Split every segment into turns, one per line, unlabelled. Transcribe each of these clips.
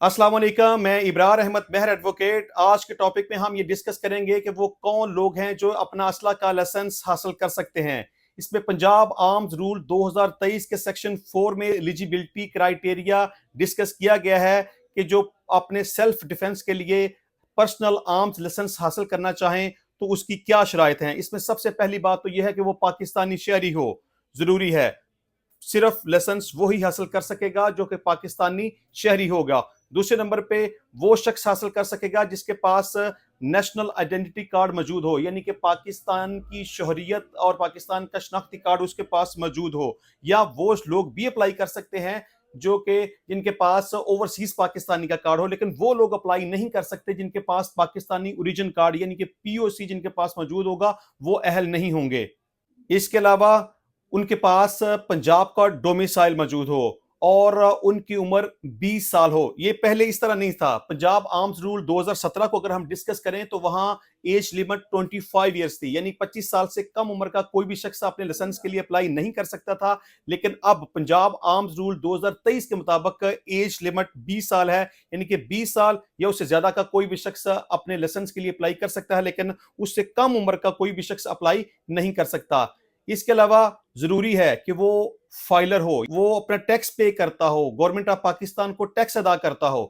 अस्सलाम वालेकुम, मैं इब्रार अहमद महर एडवोकेट। आज के टॉपिक में हम ये डिस्कस करेंगे कि वो कौन लोग हैं जो अपना असला का लाइसेंस हासिल कर सकते हैं। इसमें पंजाब आर्म्स रूल 2023 के सेक्शन 4 में एलिजिबिलिटी क्राइटेरिया डिस्कस किया गया है कि जो अपने सेल्फ डिफेंस के लिए पर्सनल आर्म्स लाइसेंस हासिल करना चाहें तो उसकी क्या शराइत हैं। इसमें सबसे पहली बात तो यह है कि वो पाकिस्तानी शहरी हो, ज़रूरी है। सिर्फ लाइसेंस वो ही हासिल कर सकेगा जो कि पाकिस्तानी शहरी होगा। दूसरे नंबर पे वो शख्स हासिल कर सकेगा जिसके पास नेशनल आइडेंटिटी कार्ड मौजूद हो, यानी कि पाकिस्तान की शहरियत और पाकिस्तान का शनाख्ती कार्ड उसके पास मौजूद हो। या वो लोग भी अप्लाई कर सकते हैं जो कि जिनके पास ओवरसीज पाकिस्तानी का कार्ड हो, लेकिन वो लोग अप्लाई नहीं कर सकते जिनके पास पाकिस्तानी ओरिजिन कार्ड यानी कि पीओसी जिनके पास मौजूद होगा, वो अहल नहीं होंगे। इसके अलावा उनके पास पंजाब का डोमिसाइल मौजूद हो और उनकी उम्र 20 साल हो। ये पहले इस तरह नहीं था। पंजाब आर्म्स रूल 2017 को अगर हम डिस्कस करें तो वहां एज लिमिट 25 इयर्स थी, यानी 25 साल से कम उम्र का कोई भी शख्स अपने लाइसेंस के लिए अप्लाई नहीं कर सकता था। लेकिन अब पंजाब आर्म्स रूल 2023 के मुताबिक एज लिमिट 20 साल है, यानी कि 20 साल या उससे ज्यादा का कोई भी शख्स अपने लाइसेंस के लिए अप्लाई कर सकता है, लेकिन उससे कम उम्र का कोई भी शख्स अप्लाई नहीं कर सकता। इसके अलावा जरूरी है कि वो फाइलर हो, वो अपना टैक्स पे करता हो, गवर्नमेंट ऑफ पाकिस्तान को टैक्स अदा करता हो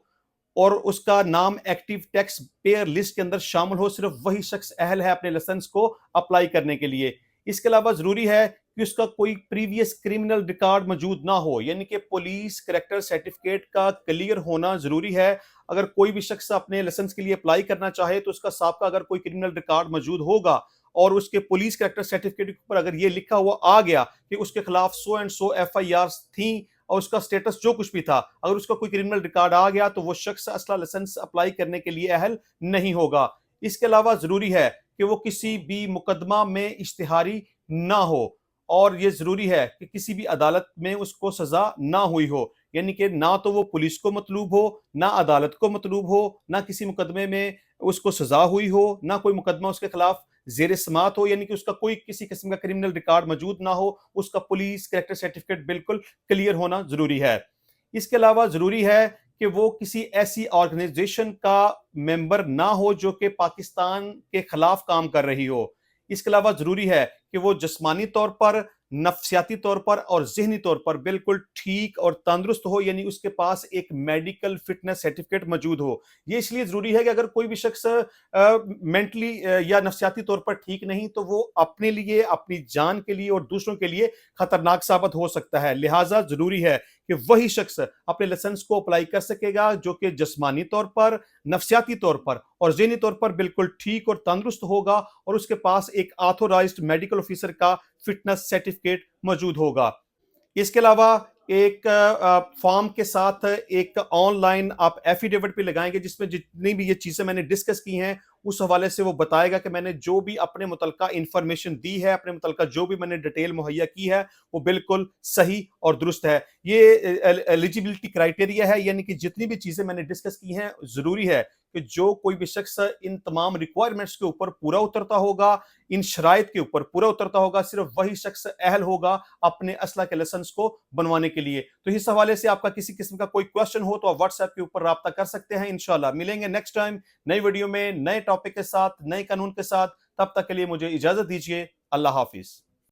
और उसका नाम एक्टिव टैक्स पेयर लिस्ट के अंदर शामिल हो। सिर्फ वही शख्स अहल है अपने लाइसेंस को अप्लाई करने के लिए। इसके अलावा जरूरी है कि उसका कोई प्रीवियस क्रिमिनल रिकॉर्ड मौजूद ना हो, यानी कि पुलिस कैरेक्टर सर्टिफिकेट का क्लियर होना जरूरी है। अगर कोई भी शख्स अपने लाइसेंस के लिए अप्लाई करना चाहे तो उसका साबका अगर कोई क्रिमिनल रिकॉर्ड मौजूद होगा और उसके पुलिस कैरेक्टर सर्टिफिकेट के ऊपर अगर ये लिखा हुआ आ गया कि उसके खिलाफ सो एंड सो एफआईआर थी और उसका स्टेटस जो कुछ भी था, अगर उसका कोई क्रिमिनल रिकॉर्ड आ गया तो वो शख्स असला लाइसेंस अप्लाई करने के लिए अहल नहीं होगा। इसके अलावा जरूरी है कि वो किसी भी मुकदमा में इश्तिहारी ना हो और ये जरूरी है कि किसी भी अदालत में उसको सजा ना हुई हो, यानी कि ना तो वो पुलिस को मतलूब हो, ना अदालत को मतलूब हो, ना किसी मुकदमे में उसको सजा हुई हो, ना कोई मुकदमा उसके खिलाफ जेर समात हो, यानी कि उसका कोई किसी किस्म का क्रिमिनल रिकॉर्ड मौजूद ना हो। उसका पुलिस कैरेक्टर सर्टिफिकेट बिल्कुल क्लियर होना जरूरी है। इसके अलावा जरूरी है कि वो किसी ऐसी ऑर्गेनाइजेशन का मेंबर ना हो जो कि पाकिस्तान के खिलाफ काम कर रही हो। इसके अलावा जरूरी है कि वो जिस्मानी तौर पर, नफ्सियाती तौर पर और जहनी तौर पर बिल्कुल ठीक और तंदुरुस्त हो, यानी उसके पास एक मेडिकल फिटनेस सर्टिफिकेट मौजूद हो। ये इसलिए जरूरी है कि अगर कोई भी शख्स मेंटली या नफ्सियाती तौर पर ठीक नहीं तो वो अपने लिए, अपनी जान के लिए और दूसरों के लिए खतरनाक साबित हो सकता है। लिहाजा जरूरी है कि वही शख्स अपने लाइसेंस को अप्लाई कर सकेगा जो कि जिस्मानी तौर पर, नफ्सियाती तौर पर और ज़हनी तौर पर बिल्कुल ठीक और तंदुरुस्त होगा और उसके पास एक ऑथोराइज्ड मेडिकल ऑफिसर का फिटनेस सर्टिफिकेट मौजूद होगा। इसके अलावा एक फॉर्म के साथ एक ऑनलाइन आप एफिडेविट भी लगाएंगे जिसमें जितनी भी ये चीजें मैंने डिस्कस की हैं उस हवाले से वो बताएगा कि मैंने जो भी अपने मुतलका इंफॉर्मेशन दी है, अपने मुतलका जो भी मैंने डिटेल मुहैया की है, वो बिल्कुल सही और दुरुस्त है। ये एलिजिबिलिटी क्राइटेरिया है, यानी कि जितनी भी चीजें मैंने डिस्कस की हैं जरूरी है कि जो कोई भी शख्स इन तमाम रिक्वायरमेंट्स के ऊपर पूरा उतरता होगा, इन शराइत के ऊपर पूरा उतरता होगा, सिर्फ वही शख्स अहल होगा अपने असला के लाइसेंस को बनवाने के लिए। तो इस हवाले से आपका किसी किस्म का कोई क्वेश्चन हो तो आप व्हाट्सएप के ऊपर राब्ता कर सकते हैं। इंशाल्लाह मिलेंगे नेक्स्ट टाइम नई वीडियो में, नए टॉपिक के साथ, नए कानून के साथ। तब तक के लिए मुझे इजाजत दीजिए। अल्लाह हाफिज।